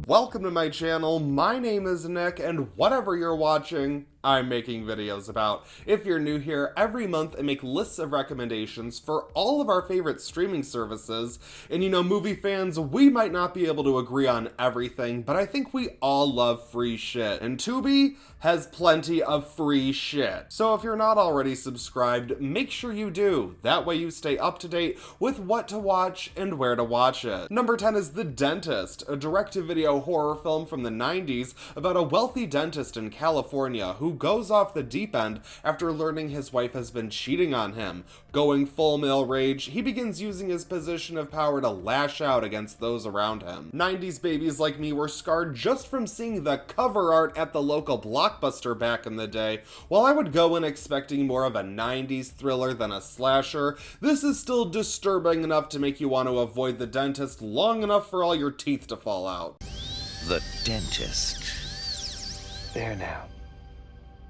Welcome to my channel. My name is Nick, and whatever you're watching, I'm making videos about. If you're new here, every month I make lists of recommendations for all of our favorite streaming services, and you know, movie fans, we might not be able to agree on everything, but I think we all love free shit, and Tubi has plenty of free shit. So if you're not already subscribed, make sure you do. That way you stay up to date with what to watch and where to watch it. Number 10 is The Dentist, a direct-to-video horror film from the 90s about a wealthy dentist in California who goes off the deep end after learning his wife has been cheating on him. Going full male rage, he begins using his position of power to lash out against those around him. 90s babies like me were scarred just from seeing the cover art at the local Blockbuster back in the day. While I would go in expecting more of a 90s thriller than a slasher, this is still disturbing enough to make you want to avoid the dentist long enough for all your teeth to fall out. The Dentist. There now.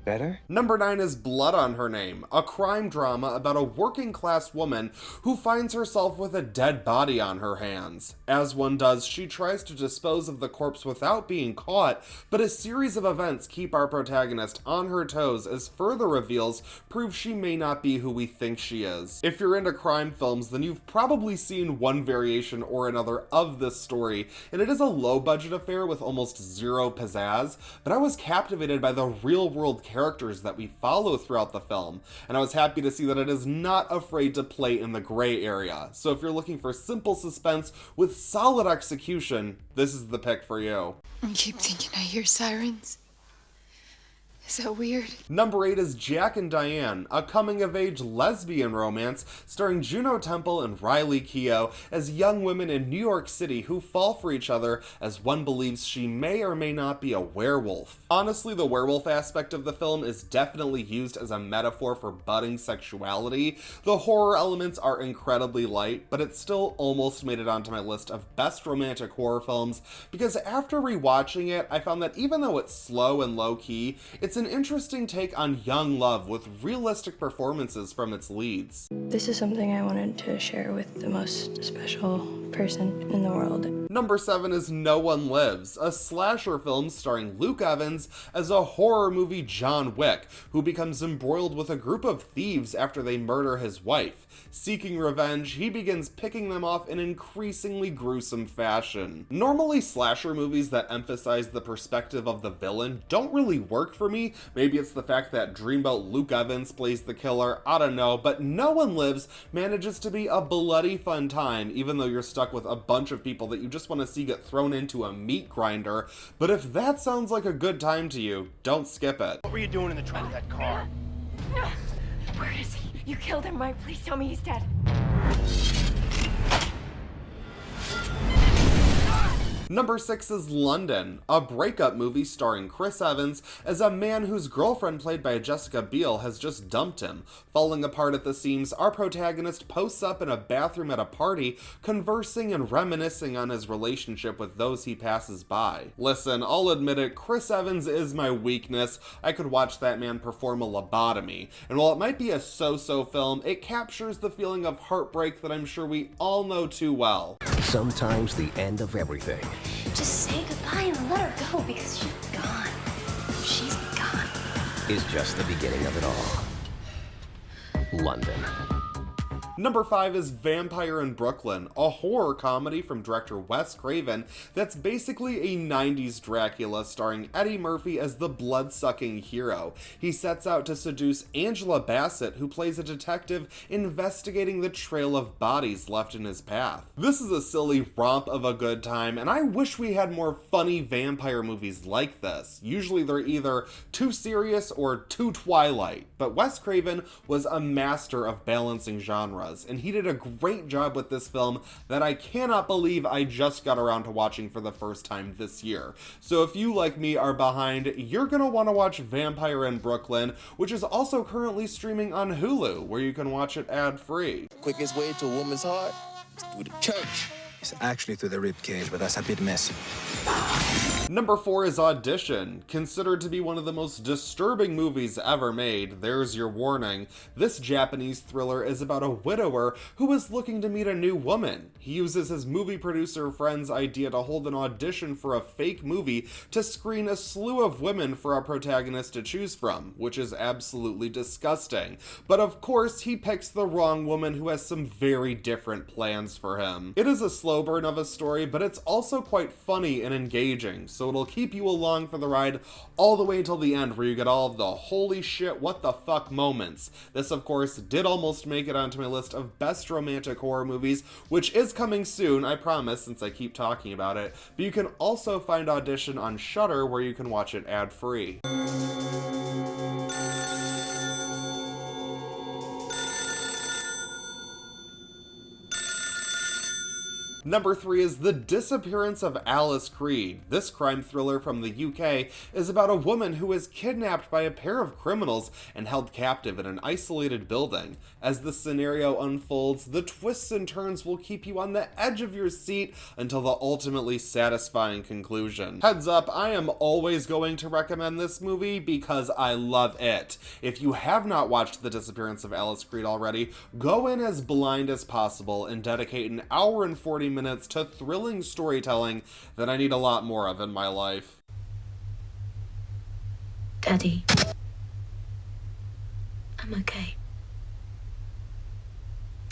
Better? Number 9 is Blood on Her Name, a crime drama about a working class woman who finds herself with a dead body on her hands. As one does, she tries to dispose of the corpse without being caught, but a series of events keep our protagonist on her toes as further reveals prove she may not be who we think she is. If you're into crime films, then you've probably seen one variation or another of this story, and it is a low-budget affair with almost zero pizzazz, but I was captivated by the real-world characters that we follow throughout the film, and I was happy to see that it is not afraid to play in the gray area. So if you're looking for simple suspense with solid execution, this is the pick for you. I keep thinking I hear sirens. Is that weird? Number 8 is Jack and Diane, a coming-of-age lesbian romance starring Juno Temple and Riley Keough as young women in New York City who fall for each other as one believes she may or may not be a werewolf. Honestly, the werewolf aspect of the film is definitely used as a metaphor for budding sexuality. The horror elements are incredibly light, but it still almost made it onto my list of best romantic horror films because after rewatching it, I found that even though it's slow and low-key, it's an interesting take on young love with realistic performances from its leads. This is something I wanted to share with the most special person in the world. Number 7 is No One Lives, a slasher film starring Luke Evans as a horror movie John Wick, who becomes embroiled with a group of thieves after they murder his wife. Seeking revenge, he begins picking them off in increasingly gruesome fashion. Normally, slasher movies that emphasize the perspective of the villain don't really work for me. Maybe it's the fact that Dreamboat Luke Evans plays the killer, I don't know, but No One Lives manages to be a bloody fun time, even though you're stuck with a bunch of people that you just want to see get thrown into a meat grinder. But if that sounds like a good time to you, don't skip it. What were you doing in the trunk of that car? Where is he? You killed him, right? Please tell me he's dead. Number 6 is London, a breakup movie starring Chris Evans as a man whose girlfriend, played by Jessica Biel, has just dumped him. Falling apart at the seams, our protagonist posts up in a bathroom at a party, conversing and reminiscing on his relationship with those he passes by. Listen, I'll admit it, Chris Evans is my weakness. I could watch that man perform a lobotomy. And while it might be a so-so film, it captures the feeling of heartbreak that I'm sure we all know too well. Sometimes the end of everything Just say goodbye and let her go because she's gone. She's gone. is just the beginning of it all. London. Number 5 is Vampire in Brooklyn, a horror comedy from director Wes Craven that's basically a 90s Dracula starring Eddie Murphy as the blood-sucking hero. He sets out to seduce Angela Bassett, who plays a detective investigating the trail of bodies left in his path. This is a silly romp of a good time, and I wish we had more funny vampire movies like this. Usually they're either too serious or too Twilight, but Wes Craven was a master of balancing genres, and he did a great job with this film that I cannot believe I just got around to watching for the first time this year. So if you, like me, are behind, you're gonna want to watch Vampire in Brooklyn, which is also currently streaming on HULU, where you can watch it ad-free. Quickest way to a woman's heart is through the church. It's actually through the rib cage, but that's a bit messy. Number 4 is Audition. Considered to be one of the most disturbing movies ever made, there's your warning. This Japanese thriller is about a widower who is looking to meet a new woman. He uses his movie producer friend's idea to hold an audition for a fake movie to screen a slew of women for a protagonist to choose from, which is absolutely disgusting. But of course, he picks the wrong woman who has some very different plans for him. It is a slow burn of a story, but it's also quite funny and engaging, so it'll keep you along for the ride all the way until the end, where you get all of the holy shit, what the fuck moments. This, of course, did almost make it onto my list of best romantic horror movies, which is coming soon, I promise, since I keep talking about it. But you can also find Audition on Shudder, where you can watch it ad-free. Number 3 is The Disappearance of Alice Creed. This crime thriller from the UK is about a woman who is kidnapped by a pair of criminals and held captive in an isolated building. As the scenario unfolds, the twists and turns will keep you on the edge of your seat until the ultimately satisfying conclusion. Heads up, I am always going to recommend this movie because I love it. If you have not watched The Disappearance of Alice Creed already, go in as blind as possible and dedicate an hour and 40 minutes to thrilling storytelling that I need a lot more of in my life. Daddy, I'm okay.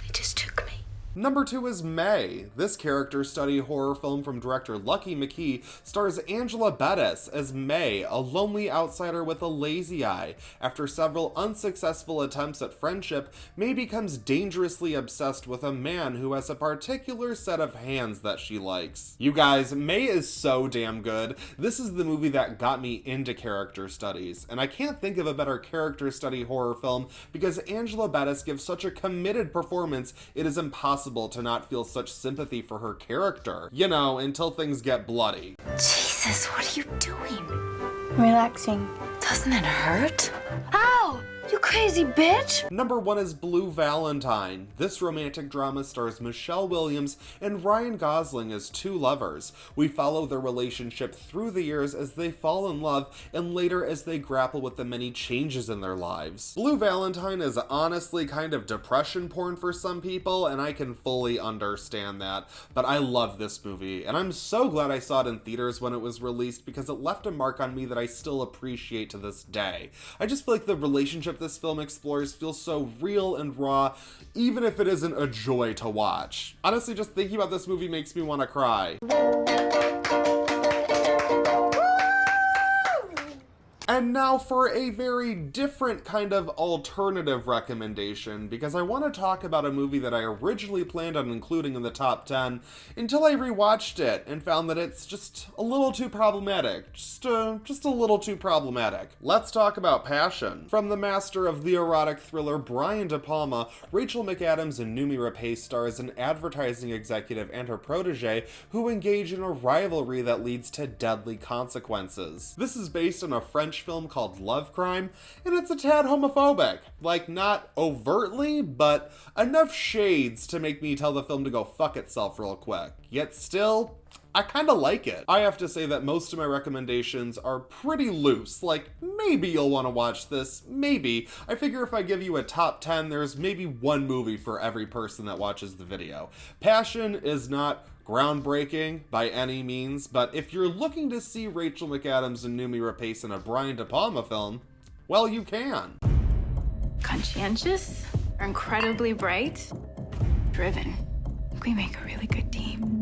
They just took me. Number 2 is May. This character study horror film from director Lucky McKee stars Angela Bettis as May, a lonely outsider with a lazy eye. After several unsuccessful attempts at friendship, May becomes dangerously obsessed with a man who has a particular set of hands that she likes. You guys, May is so damn good. This is the movie that got me into character studies, and I can't think of a better character study horror film because Angela Bettis gives such a committed performance, it is impossible to not feel such sympathy for her character. You know, until things get bloody. Jesus, what are you doing? Relaxing. Doesn't it hurt? Ow! You crazy bitch! Number 1 is Blue Valentine. This romantic drama stars Michelle Williams and Ryan Gosling as two lovers. We follow their relationship through the years as they fall in love and later as they grapple with the many changes in their lives. Blue Valentine is honestly kind of depression porn for some people, and I can fully understand that, but I love this movie, and I'm so glad I saw it in theaters when it was released because it left a mark on me that I still appreciate to this day. I just feel like the relationship this film explores feels so real and raw, even if it isn't a joy to watch. Honestly, just thinking about this movie makes me want to cry. And now for a very different kind of alternative recommendation, because I want to talk about a movie that I originally planned on including in the top 10 until I rewatched it and found that it's just a little too problematic. Just a little too problematic. Let's talk about Passion. From the master of the erotic thriller Brian De Palma, Rachel McAdams and Noomi Rapace stars an advertising executive and her protege who engage in a rivalry that leads to deadly consequences. This is based on a French film called Love Crime, and it's a tad homophobic. Like, not overtly, but enough shades to make me tell the film to go fuck itself real quick. Yet still, I kinda like it. I have to say that most of my recommendations are pretty loose, like maybe you'll want to watch this, maybe. I figure if I give you a top 10, there's maybe one movie for every person that watches the video. Passion is not groundbreaking by any means, but if you're looking to see Rachel McAdams and Noomi Rapace in a Brian De Palma film, well, you can. Conscientious, incredibly bright, driven. We make a really good team.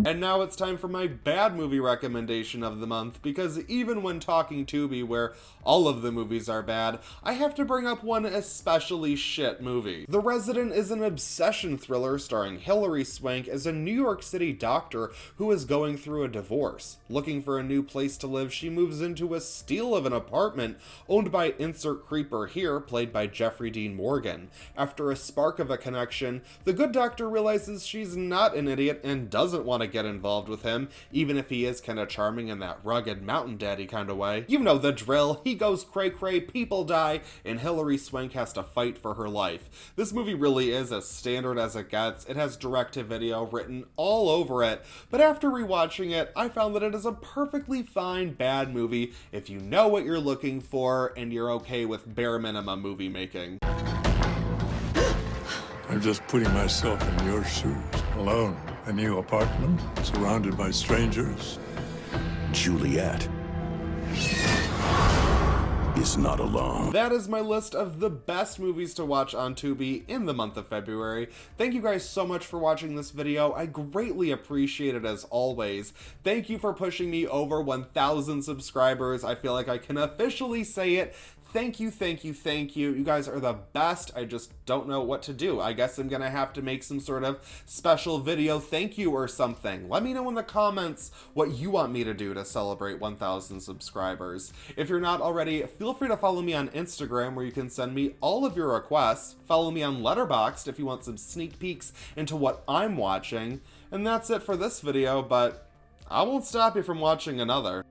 And now it's time for my bad movie recommendation of the month, because even when talking Tubi, where all of the movies are bad, I have to bring up one especially shit movie. The Resident is an obsession thriller starring Hilary Swank as a New York City doctor who is going through a divorce. Looking for a new place to live, she moves into a steal of an apartment owned by insert creeper here, played by Jeffrey Dean Morgan. After a spark of a connection, the good doctor realizes she's not an idiot and doesn't want to get involved with him, even if he is kind of charming in that rugged mountain daddy kind of way. You know the drill. He goes cray-cray, people die, and Hilary Swank has to fight for her life. This movie really is as standard as it gets. It has direct-to-video written all over it, but after rewatching it, I found that it is a perfectly fine bad movie if you know what you're looking for and you're okay with bare minimum movie making. I'm just putting myself in your shoes. Alone. A new apartment, surrounded by strangers. Juliet is not alone. That is my list of the best movies to watch on Tubi in the month of February. Thank you guys so much for watching this video. I greatly appreciate it as always. Thank you for pushing me over 1,000 subscribers. I feel like I can officially say it. Thank you, thank you, thank you. You guys are the best. I just don't know what to do. I guess I'm gonna have to make some sort of special video thank you or something. Let me know in the comments what you want me to do to celebrate 1,000 subscribers. If you're not already, feel free to follow me on Instagram where you can send me all of your requests. Follow me on Letterboxd if you want some sneak peeks into what I'm watching. And that's it for this video, but I won't stop you from watching another.